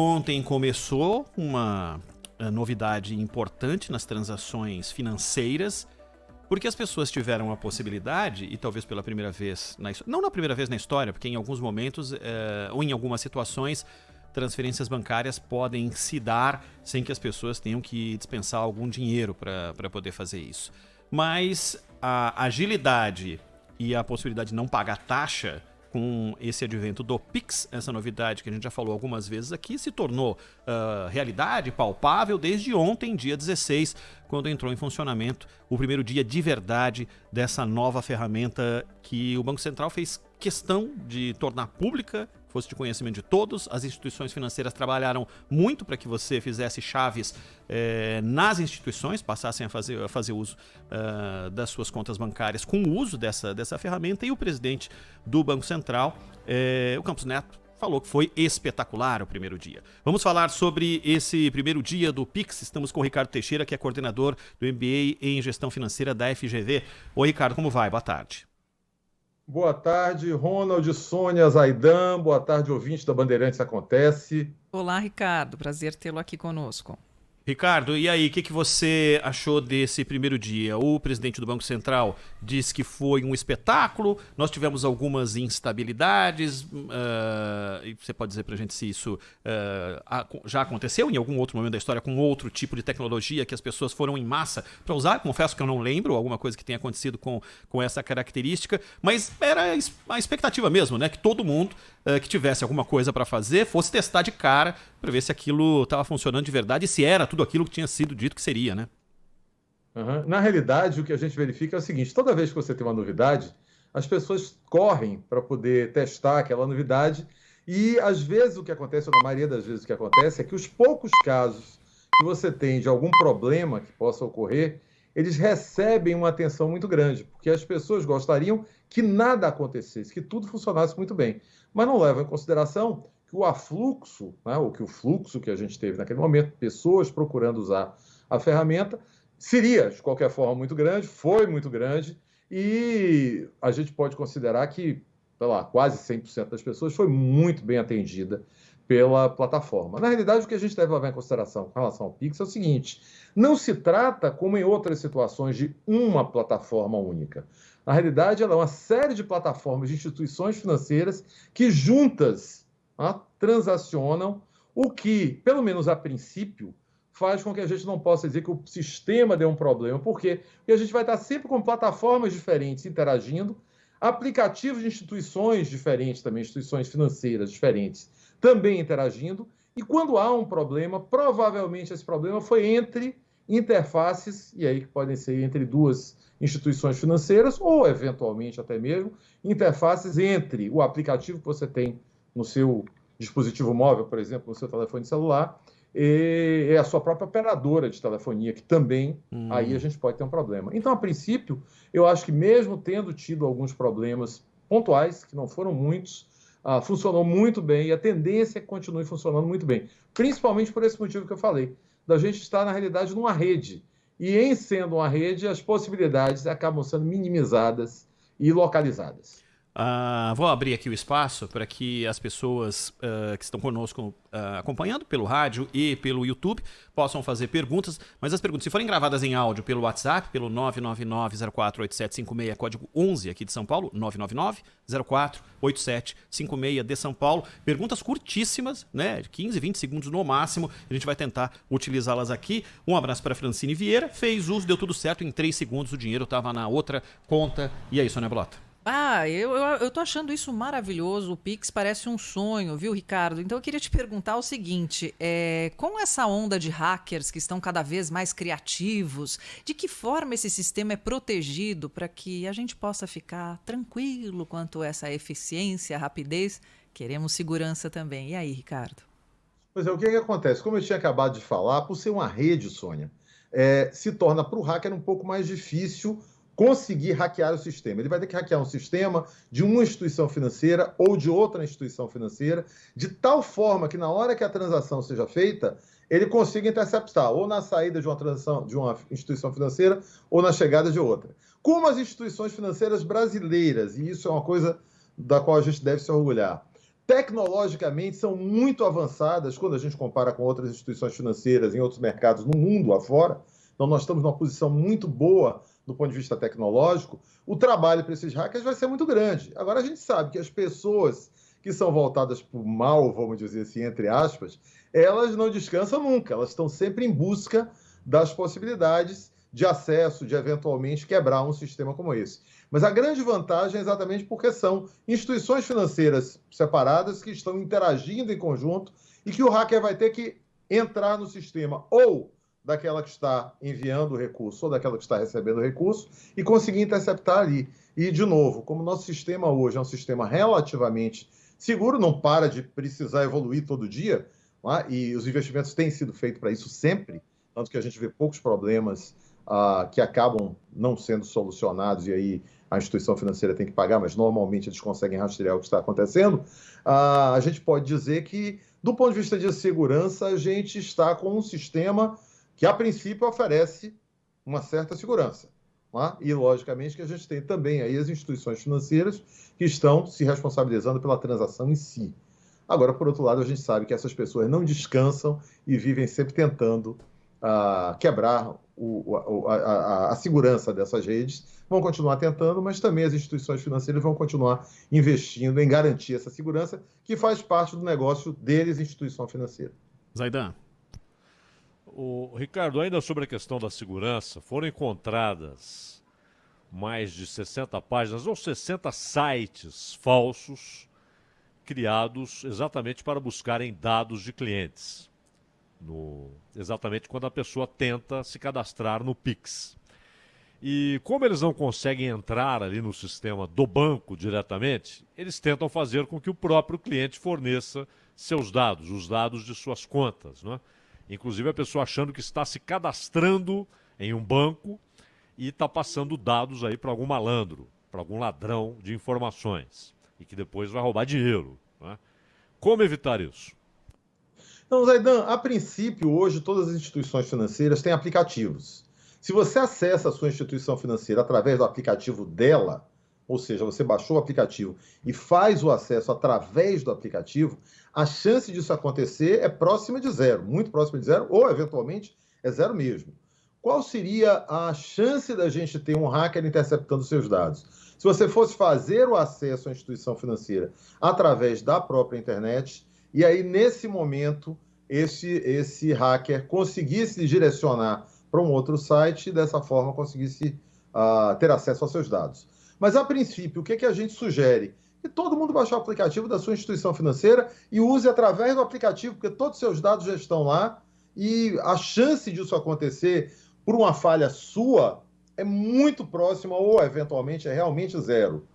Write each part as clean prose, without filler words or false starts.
Ontem começou uma novidade importante nas transações financeiras, porque as pessoas tiveram a possibilidade, e talvez pela primeira vez, não na primeira vez na história, porque em alguns momentos ou em algumas situações, transferências bancárias podem se dar sem que as pessoas tenham que dispensar algum dinheiro para poder fazer isso. Mas a agilidade e a possibilidade de não pagar taxa com esse advento do Pix, essa novidade que a gente já falou algumas vezes aqui, se tornou realidade, palpável, desde ontem, dia 16, quando entrou em funcionamento o primeiro dia de verdade dessa nova ferramenta que o Banco Central fez questão de tornar pública, fosse de conhecimento de todos. As instituições financeiras trabalharam muito para que você fizesse chaves nas instituições, passassem a fazer uso das suas contas bancárias com o uso dessa ferramenta. E o presidente do Banco Central, o Campos Neto, falou que foi espetacular o primeiro dia. Vamos falar sobre esse primeiro dia do Pix. Estamos com o Ricardo Teixeira, que é coordenador do MBA em Gestão Financeira da FGV. Oi, Ricardo, como vai? Boa tarde. Boa tarde, Ronald, Sônia, Zaidan. Boa tarde, ouvinte da Bandeirantes Acontece. Olá, Ricardo. Prazer tê-lo aqui conosco. Ricardo, e aí, o que você achou desse primeiro dia? O presidente do Banco Central disse que foi um espetáculo, nós tivemos algumas instabilidades, e você pode dizer pra gente se isso já aconteceu em algum outro momento da história com outro tipo de tecnologia que as pessoas foram em massa para usar? Confesso que eu não lembro alguma coisa que tenha acontecido com essa característica, mas era a expectativa mesmo, né? Que todo mundo que tivesse alguma coisa para fazer fosse testar de cara para ver se aquilo estava funcionando de verdade e se era tudo aquilo que tinha sido dito que seria, né? Uhum. Na realidade, o que a gente verifica é o seguinte: toda vez que você tem uma novidade, as pessoas correm para poder testar aquela novidade e, às vezes, o que acontece, ou na maioria das vezes o que acontece, é que os poucos casos que você tem de algum problema que possa ocorrer, eles recebem uma atenção muito grande, porque as pessoas gostariam que nada acontecesse, que tudo funcionasse muito bem, mas não levam em consideração que o afluxo, né, ou que o fluxo que a gente teve naquele momento, pessoas procurando usar a ferramenta, seria, de qualquer forma, muito grande, foi muito grande, e a gente pode considerar que, sei lá, quase 100% das pessoas foi muito bem atendida pela plataforma. Na realidade, o que a gente deve levar em consideração com relação ao Pix é o seguinte: não se trata, como em outras situações, de uma plataforma única. Na realidade, ela é uma série de plataformas de instituições financeiras que juntas transacionam, o que, pelo menos a princípio, faz com que a gente não possa dizer que o sistema deu um problema. Por quê? Porque a gente vai estar sempre com plataformas diferentes interagindo, aplicativos de instituições diferentes também, instituições financeiras diferentes, também interagindo, e quando há um problema, provavelmente esse problema foi entre interfaces, e aí que podem ser entre duas instituições financeiras, ou eventualmente até mesmo interfaces entre o aplicativo que você tem no seu dispositivo móvel, por exemplo, no seu telefone celular, e a sua própria operadora de telefonia, que também aí a gente pode ter um problema. Então, a princípio, eu acho que mesmo tendo tido alguns problemas pontuais, que não foram muitos, funcionou muito bem, e a tendência é que continue funcionando muito bem, principalmente por esse motivo que eu falei, da gente estar, na realidade, numa rede, e em sendo uma rede, as possibilidades acabam sendo minimizadas e localizadas. Vou abrir aqui o espaço para que as pessoas que estão conosco acompanhando pelo rádio e pelo YouTube possam fazer perguntas, mas as perguntas, se forem gravadas em áudio pelo WhatsApp, pelo 999-048756, código 11 aqui de São Paulo, 999-048756 de São Paulo, perguntas curtíssimas, né, de 15, 20 segundos no máximo, a gente vai tentar utilizá-las aqui. Um abraço para Francine Vieira, fez uso, deu tudo certo, em 3 segundos o dinheiro estava na outra conta. E aí, Sônia Blota? Eu tô achando isso maravilhoso. O Pix parece um sonho, viu, Ricardo? Então eu queria te perguntar o seguinte: com essa onda de hackers que estão cada vez mais criativos, de que forma esse sistema é protegido para que a gente possa ficar tranquilo quanto a essa eficiência, rapidez? Queremos segurança também. E aí, Ricardo? Pois é, o que é que acontece? Como eu tinha acabado de falar, por ser uma rede, Sônia, se torna para o hacker um pouco mais difícil conseguir hackear o sistema. Ele vai ter que hackear um sistema de uma instituição financeira ou de outra instituição financeira, de tal forma que na hora que a transação seja feita, ele consiga interceptar, ou na saída de uma transação de uma instituição financeira, ou na chegada de outra. Como as instituições financeiras brasileiras, e isso é uma coisa da qual a gente deve se orgulhar, tecnologicamente são muito avançadas quando a gente compara com outras instituições financeiras em outros mercados no mundo afora. Então, nós estamos numa posição muito boa do ponto de vista tecnológico. O trabalho para esses hackers vai ser muito grande. Agora, a gente sabe que as pessoas que são voltadas para o mal, vamos dizer assim, entre aspas, elas não descansam nunca. Elas estão sempre em busca das possibilidades de acesso, de eventualmente quebrar um sistema como esse. Mas a grande vantagem é exatamente porque são instituições financeiras separadas que estão interagindo em conjunto e que o hacker vai ter que entrar no sistema ou daquela que está enviando o recurso ou daquela que está recebendo o recurso e conseguir interceptar ali. E, de novo, como o nosso sistema hoje é um sistema relativamente seguro, não para de precisar evoluir todo dia, e os investimentos têm sido feitos para isso sempre, tanto que a gente vê poucos problemas que acabam não sendo solucionados e aí a instituição financeira tem que pagar, mas normalmente eles conseguem rastrear o que está acontecendo. A gente pode dizer que, do ponto de vista de segurança, a gente está com um sistema que, a princípio, oferece uma certa segurança. E, logicamente, que a gente tem também aí as instituições financeiras que estão se responsabilizando pela transação em si. Agora, por outro lado, a gente sabe que essas pessoas não descansam e vivem sempre tentando quebrar a segurança dessas redes. Vão continuar tentando, mas também as instituições financeiras vão continuar investindo em garantir essa segurança, que faz parte do negócio deles, instituição financeira. Zaidan. Ricardo, ainda sobre a questão da segurança, foram encontradas mais de 60 páginas ou 60 sites falsos criados exatamente para buscarem dados de clientes. Exatamente quando a pessoa tenta se cadastrar no Pix. E como eles não conseguem entrar ali no sistema do banco diretamente, eles tentam fazer com que o próprio cliente forneça seus dados, os dados de suas contas, não é? Inclusive a pessoa achando que está se cadastrando em um banco e está passando dados aí para algum malandro, para algum ladrão de informações e que depois vai roubar dinheiro, não é? Como evitar isso? Então, Zaidan, a princípio, hoje, todas as instituições financeiras têm aplicativos. Se você acessa a sua instituição financeira através do aplicativo dela, ou seja, você baixou o aplicativo e faz o acesso através do aplicativo, a chance disso acontecer é próxima de zero, muito próxima de zero, ou, eventualmente, é zero mesmo. Qual seria a chance da gente ter um hacker interceptando seus dados? Se você fosse fazer o acesso à instituição financeira através da própria internet, e aí, nesse momento, esse hacker conseguisse direcionar para um outro site e, dessa forma, conseguisse ter acesso aos seus dados. Mas, a princípio, o que a gente sugere? Que todo mundo baixe o aplicativo da sua instituição financeira e use através do aplicativo, porque todos os seus dados já estão lá e a chance disso acontecer por uma falha sua é muito próxima ou, eventualmente, é realmente zero.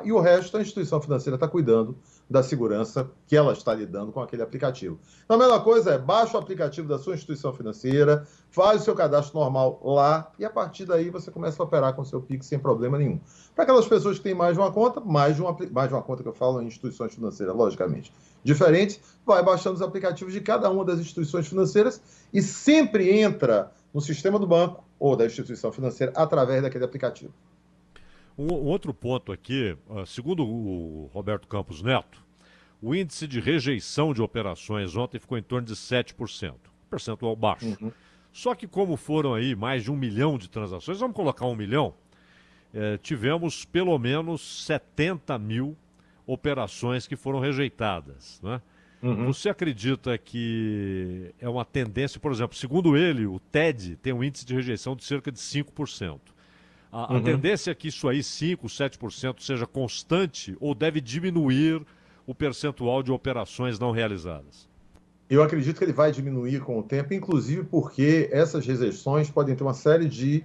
E o resto, a instituição financeira está cuidando da segurança que ela está lidando com aquele aplicativo. Então, a melhor coisa é baixa o aplicativo da sua instituição financeira, faz o seu cadastro normal lá e, a partir daí, você começa a operar com o seu Pix sem problema nenhum. Para aquelas pessoas que têm mais de uma conta, mais de uma conta que eu falo em instituições financeiras, logicamente, diferentes, vai baixando os aplicativos de cada uma das instituições financeiras e sempre entra no sistema do banco ou da instituição financeira através daquele aplicativo. Um outro ponto aqui, segundo o Roberto Campos Neto, o índice de rejeição de operações ontem ficou em torno de 7%, percentual baixo. Uhum. Só que como foram aí mais de 1 milhão de transações, vamos colocar 1 milhão, tivemos pelo menos 70 mil operações que foram rejeitadas, né? Uhum. Você acredita que é uma tendência, por exemplo, segundo ele, o TED tem um índice de rejeição de cerca de 5%. A tendência é que isso aí, 5%, 7%, seja constante ou deve diminuir o percentual de operações não realizadas? Eu acredito que ele vai diminuir com o tempo, inclusive porque essas rejeições podem ter uma série de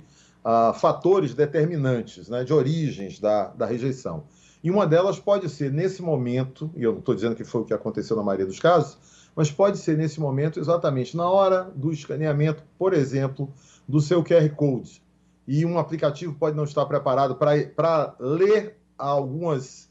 fatores determinantes, né, de origens da rejeição. E uma delas pode ser, nesse momento, e eu não estou dizendo que foi o que aconteceu na maioria dos casos, mas pode ser nesse momento exatamente na hora do escaneamento, por exemplo, do seu QR Code. E um aplicativo pode não estar preparado para ler alguns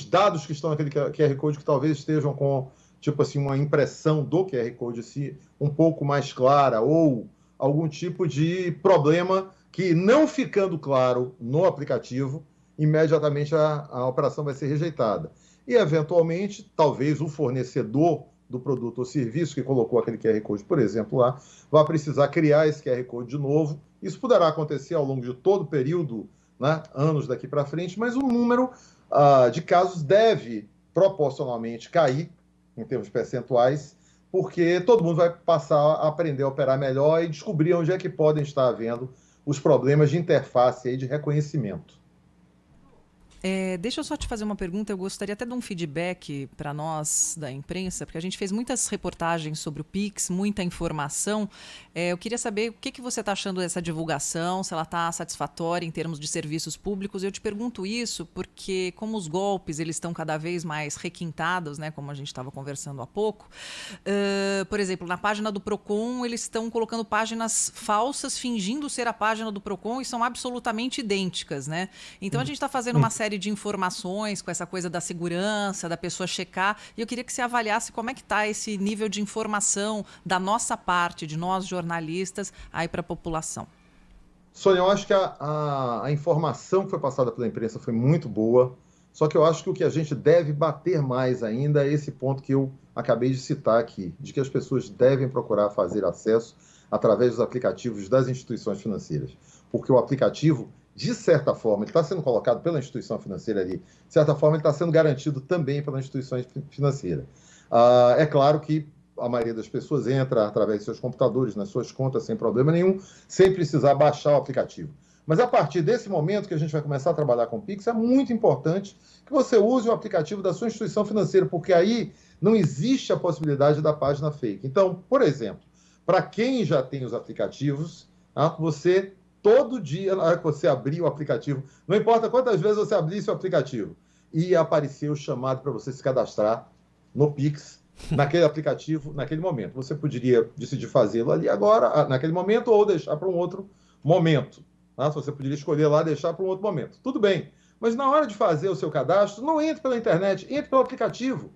dados que estão naquele QR Code que talvez estejam com, tipo assim, uma impressão do QR Code assim, um pouco mais clara ou algum tipo de problema que, não ficando claro no aplicativo, imediatamente a operação vai ser rejeitada. e, eventualmente, talvez o fornecedor do produto ou serviço que colocou aquele QR Code, por exemplo, lá, vai precisar criar esse QR Code de novo. Isso poderá acontecer ao longo de todo o período, né, anos daqui para frente, mas o número de casos deve proporcionalmente cair, em termos percentuais, porque todo mundo vai passar a aprender a operar melhor e descobrir onde é que podem estar havendo os problemas de interface e de reconhecimento. Deixa eu só te fazer uma pergunta. Eu gostaria até de um feedback para nós da imprensa, porque a gente fez muitas reportagens sobre o Pix, muita informação. Eu queria saber o que você está achando dessa divulgação, se ela está satisfatória em termos de serviços públicos. Eu te pergunto isso porque, como os golpes eles estão cada vez mais requintados, né, como a gente estava conversando há pouco, por exemplo, na página do Procon, eles estão colocando páginas falsas, fingindo ser a página do Procon e são absolutamente idênticas, né? Então a gente está fazendo uma série de informações com essa coisa da segurança, da pessoa checar, e eu queria que você avaliasse como é que está esse nível de informação da nossa parte, de nós jornalistas, aí para a população. Sônia, eu acho que a informação que foi passada pela imprensa foi muito boa, só que eu acho que o que a gente deve bater mais ainda é esse ponto que eu acabei de citar aqui, de que as pessoas devem procurar fazer acesso através dos aplicativos das instituições financeiras, porque o aplicativo, de certa forma, ele está sendo colocado pela instituição financeira ali, de certa forma, ele está sendo garantido também pela instituição financeira. É claro que a maioria das pessoas entra através de seus computadores, nas suas contas, sem problema nenhum, sem precisar baixar o aplicativo. Mas a partir desse momento que a gente vai começar a trabalhar com o Pix, é muito importante que você use o aplicativo da sua instituição financeira, porque aí não existe a possibilidade da página fake. Então, por exemplo, para quem já tem os aplicativos, você todo dia, na hora que você abrir o aplicativo, não importa quantas vezes você abrisse o aplicativo, ia aparecer o chamado para você se cadastrar no Pix, naquele aplicativo, naquele momento. Você poderia decidir fazê-lo ali agora, naquele momento, ou deixar para um outro momento. Tá? Você poderia escolher lá deixar para um outro momento. Tudo bem. Mas na hora de fazer o seu cadastro, não entre pela internet, entre pelo aplicativo.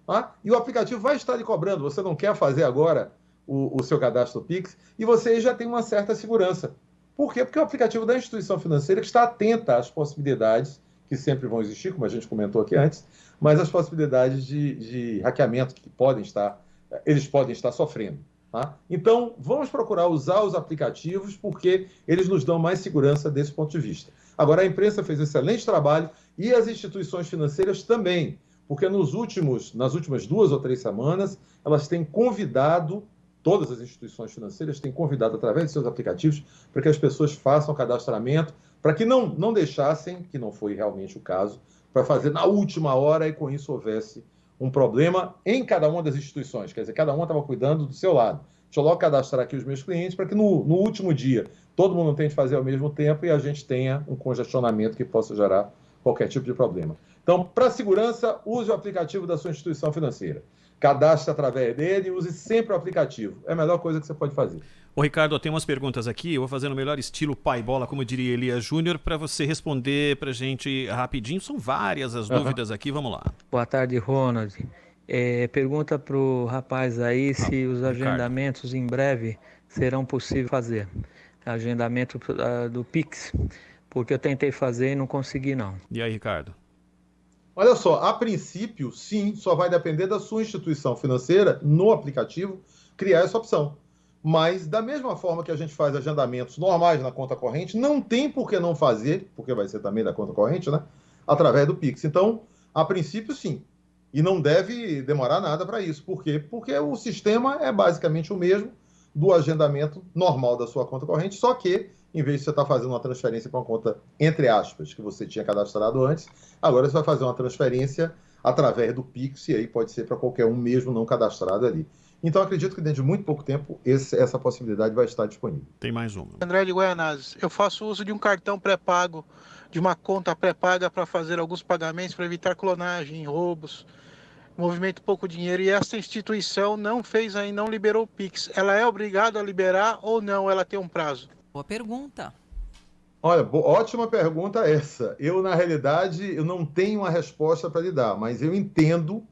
Tá? E o aplicativo vai estar lhe cobrando. Você não quer fazer agora o seu cadastro Pix, e você já tem uma certa segurança. Por quê? Porque é o aplicativo da instituição financeira que está atenta às possibilidades, que sempre vão existir, como a gente comentou aqui antes, mas as possibilidades de hackeamento que eles podem estar sofrendo. Tá? Então, vamos procurar usar os aplicativos porque eles nos dão mais segurança desse ponto de vista. Agora, a imprensa fez um excelente trabalho e as instituições financeiras também, porque nas últimas 2 ou 3 semanas, elas têm convidado, todas as instituições financeiras têm convidado através de seus aplicativos para que as pessoas façam cadastramento, para que não deixassem, que não foi realmente o caso, para fazer na última hora e com isso houvesse um problema em cada uma das instituições. Quer dizer, cada uma estava cuidando do seu lado. Deixa eu logo cadastrar aqui os meus clientes para que no último dia todo mundo tente fazer ao mesmo tempo e a gente tenha um congestionamento que possa gerar qualquer tipo de problema. Então, para segurança, use o aplicativo da sua instituição financeira. Cadastre através dele e use sempre o aplicativo. É a melhor coisa que você pode fazer. Ô Ricardo, eu tenho umas perguntas aqui, eu vou fazer no melhor estilo pai bola, como diria Elias Júnior, para você responder pra gente rapidinho. São várias as dúvidas aqui, vamos lá. Boa tarde, Ronald. Pergunta pro rapaz aí se os agendamentos em breve serão possíveis fazer. Agendamento do Pix, porque eu tentei fazer e não consegui não. E aí, Ricardo? Olha só, a princípio, sim, só vai depender da sua instituição financeira, no aplicativo, criar essa opção. Mas, da mesma forma que a gente faz agendamentos normais na conta corrente, não tem por que não fazer, porque vai ser também da conta corrente, né? Através do Pix. Então, a princípio, sim. E não deve demorar nada para isso. Por quê? Porque o sistema é basicamente o mesmo do agendamento normal da sua conta corrente, só que, em vez de você estar fazendo uma transferência para uma conta, entre aspas, que você tinha cadastrado antes, agora você vai fazer uma transferência através do Pix, e aí pode ser para qualquer um mesmo não cadastrado ali. Então, acredito que dentro de muito pouco tempo essa possibilidade vai estar disponível. Tem mais uma. André de Guaianazes, eu faço uso de um cartão pré-pago, de uma conta pré-paga para fazer alguns pagamentos para evitar clonagem, roubos, movimento pouco dinheiro, e essa instituição não fez ainda, não liberou o Pix. Ela é obrigada a liberar ou não? Ela tem um prazo? Boa pergunta. Olha, ótima pergunta essa. Eu, na realidade, eu não tenho uma resposta para lhe dar, mas eu entendo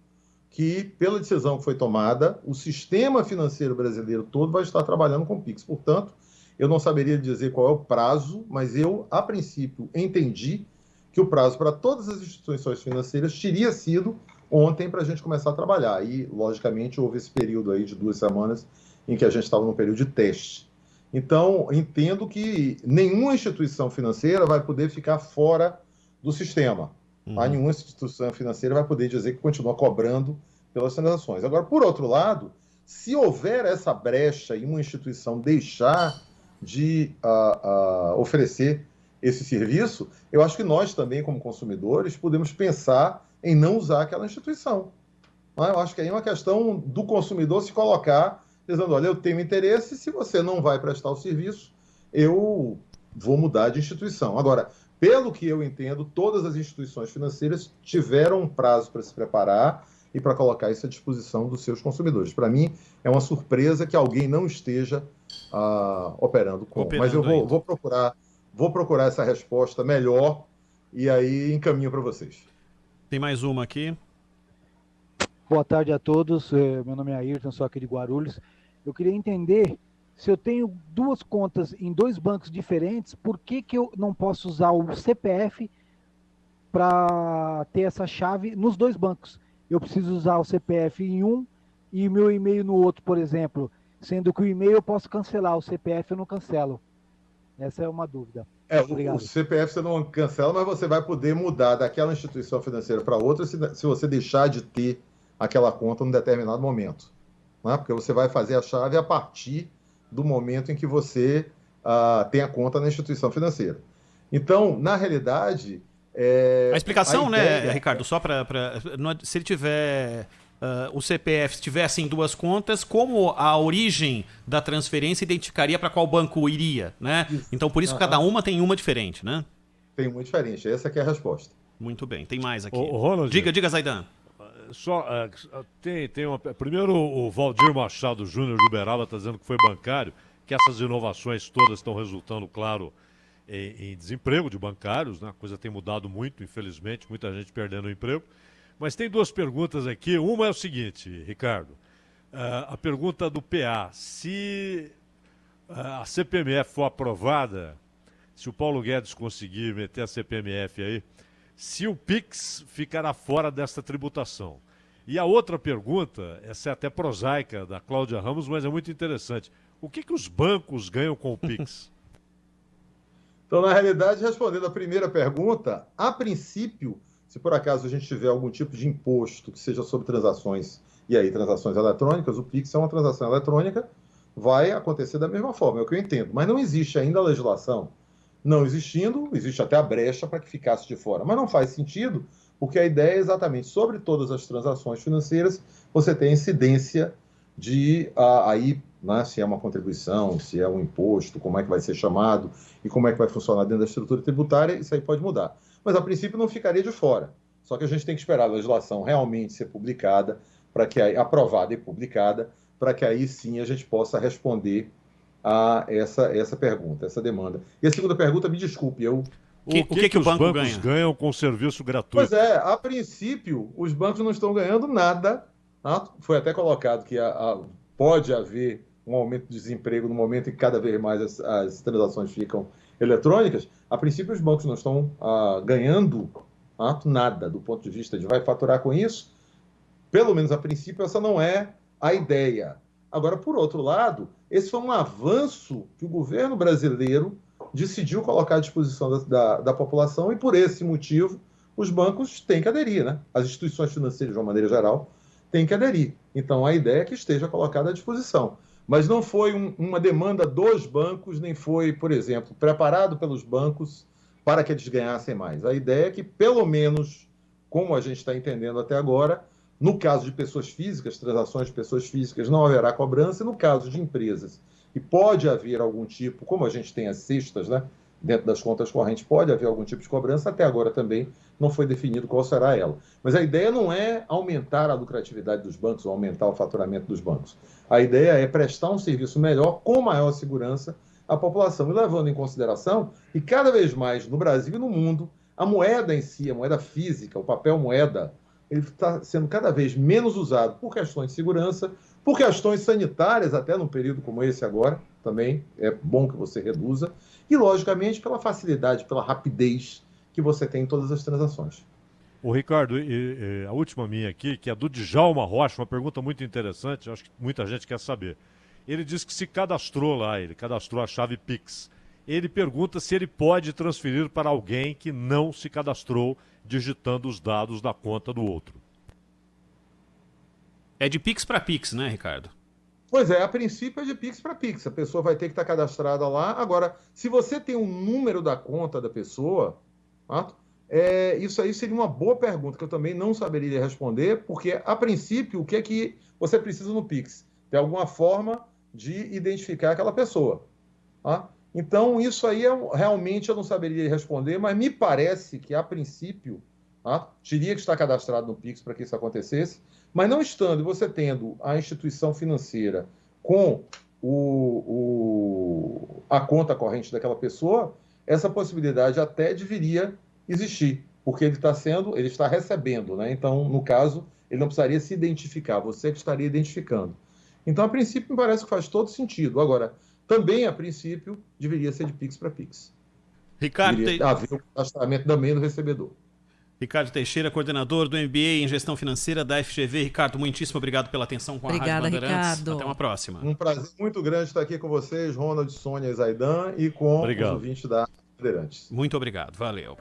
que, pela decisão que foi tomada, o sistema financeiro brasileiro todo vai estar trabalhando com o Pix. Portanto, eu não saberia dizer qual é o prazo, mas eu, a princípio, entendi que o prazo para todas as instituições financeiras teria sido ontem para a gente começar a trabalhar. E, logicamente, houve esse período aí de 2 semanas em que a gente estava num período de teste. Então, entendo que nenhuma instituição financeira vai poder ficar fora do sistema. Nenhuma instituição financeira vai poder dizer que continua cobrando pelas transações. Agora, por outro lado, se houver essa brecha e uma instituição deixar de oferecer esse serviço, eu acho que nós também, como consumidores, podemos pensar em não usar aquela instituição. Eu acho que aí é uma questão do consumidor se colocar dizendo, olha, eu tenho interesse, se você não vai prestar o serviço, eu vou mudar de instituição. Agora, pelo que eu entendo, todas as instituições financeiras tiveram um prazo para se preparar e para colocar isso à disposição dos seus consumidores. Para mim, é uma surpresa que alguém não esteja operando com. Mas eu vou procurar essa resposta melhor e aí encaminho para vocês. Tem mais uma aqui. Boa tarde a todos, meu nome é Ayrton, sou aqui de Guarulhos. Eu queria entender, se eu tenho 2 contas em 2 bancos diferentes, por que eu não posso usar o CPF para ter essa chave nos 2 bancos? Eu preciso usar o CPF em um e o meu e-mail no outro, por exemplo, sendo que o e-mail eu posso cancelar, o CPF eu não cancelo. Essa é uma dúvida. O CPF você não cancela, mas você vai poder mudar daquela instituição financeira para outra se você deixar de ter aquela conta num determinado momento. Né? Porque você vai fazer a chave a partir do momento em que você tem a conta na instituição financeira. Então, na realidade... A explicação, né, Ricardo, só para... Se ele tiver... o CPF tivesse em 2 contas, como a origem da transferência identificaria para qual banco iria, né? Isso. Então, por isso, cada uma tem uma diferente, né? Tem uma diferente, essa que é a resposta. Muito bem, tem mais aqui. Ronald, diga, Zaidan. Primeiro, o Valdir Machado Júnior de Uberaba está dizendo que foi bancário, que essas inovações todas estão resultando, claro, em desemprego de bancários, né? A coisa tem mudado muito, infelizmente, muita gente perdendo o emprego. Mas tem 2 perguntas aqui. Uma é o seguinte, Ricardo. A pergunta do PA. Se a CPMF for aprovada, se o Paulo Guedes conseguir meter a CPMF aí, se o PIX ficará fora desta tributação. E a outra pergunta, essa é até prosaica, da Cláudia Ramos, mas é muito interessante. O que os bancos ganham com o PIX? Então, na realidade, respondendo a primeira pergunta, a princípio, se por acaso a gente tiver algum tipo de imposto que seja sobre transações, e aí transações eletrônicas, o PIX é uma transação eletrônica, vai acontecer da mesma forma, é o que eu entendo. Mas não existe ainda a legislação. Não existindo, existe até a brecha para que ficasse de fora. Mas não faz sentido, porque a ideia é exatamente sobre todas as transações financeiras, você tem incidência de aí, né, se é uma contribuição, se é um imposto, como é que vai ser chamado e como é que vai funcionar dentro da estrutura tributária, isso aí pode mudar. Mas, a princípio, não ficaria de fora. Só que a gente tem que esperar a legislação realmente ser publicada, aprovada e publicada, para que aí sim a gente possa responder a essa pergunta, essa demanda. E a segunda pergunta, me desculpe, o que os bancos ganham com o serviço gratuito? Pois é, a princípio, os bancos não estão ganhando nada. Tá? Foi até colocado que pode haver um aumento de desemprego no momento em que cada vez mais as transações ficam eletrônicas. A princípio, os bancos não estão ganhando nada do ponto de vista de vai faturar com isso. Pelo menos a princípio, essa não é a ideia. Agora, por outro lado, esse foi um avanço que o governo brasileiro decidiu colocar à disposição da população e, por esse motivo, os bancos têm que aderir, né? As instituições financeiras, de uma maneira geral, têm que aderir. Então, a ideia é que esteja colocada à disposição. Mas não foi uma demanda dos bancos, nem foi, por exemplo, preparado pelos bancos para que eles ganhassem mais. A ideia é que, pelo menos, como a gente está entendendo até agora, no caso de pessoas físicas, transações de pessoas físicas, não haverá cobrança. E no caso de empresas, e pode haver algum tipo, como a gente tem as cestas, né, dentro das contas correntes, pode haver algum tipo de cobrança. Até agora também não foi definido qual será ela. Mas a ideia não é aumentar a lucratividade dos bancos ou aumentar o faturamento dos bancos. A ideia é prestar um serviço melhor, com maior segurança, à população. E levando em consideração que cada vez mais no Brasil e no mundo, a moeda em si, a moeda física, o papel moeda, ele está sendo cada vez menos usado por questões de segurança, por questões sanitárias, até num período como esse agora, também é bom que você reduza, e, logicamente, pela facilidade, pela rapidez que você tem em todas as transações. Ô Ricardo, a última minha aqui, que é do Djalma Rocha, uma pergunta muito interessante, acho que muita gente quer saber. Ele diz que se cadastrou lá, ele cadastrou a chave Pix. Ele pergunta se ele pode transferir para alguém que não se cadastrou, digitando os dados da conta do outro. É de Pix para Pix, né, Ricardo? Pois é, a princípio é de Pix para Pix. A pessoa vai ter que estar cadastrada lá. Agora, se você tem um número da conta da pessoa, tá? Isso aí seria uma boa pergunta, que eu também não saberia responder, porque, a princípio, o que é que você precisa no Pix? Tem alguma forma de identificar aquela pessoa. Tá? Então, isso aí realmente eu não saberia responder, mas me parece que, a princípio, tá? Teria que estar cadastrado no Pix para que isso acontecesse, mas não estando, você tendo a instituição financeira com a conta corrente daquela pessoa, essa possibilidade até deveria existir, porque ele está recebendo, né? Então, no caso, ele não precisaria se identificar, você que estaria identificando. Então, a princípio, me parece que faz todo sentido. Agora, também, a princípio, deveria ser de Pix para Pix. Ricardo, deveria haver o cadastramento também do recebedor. Ricardo Teixeira, coordenador do MBA em Gestão Financeira da FGV. Ricardo, muitíssimo obrigado pela atenção com a Rádio Bandeirantes. Ricardo. Até uma próxima. Um prazer muito grande estar aqui com vocês, Ronald, Sônia e Zaidan, e com os ouvintes da Bandeirantes. Muito obrigado, valeu.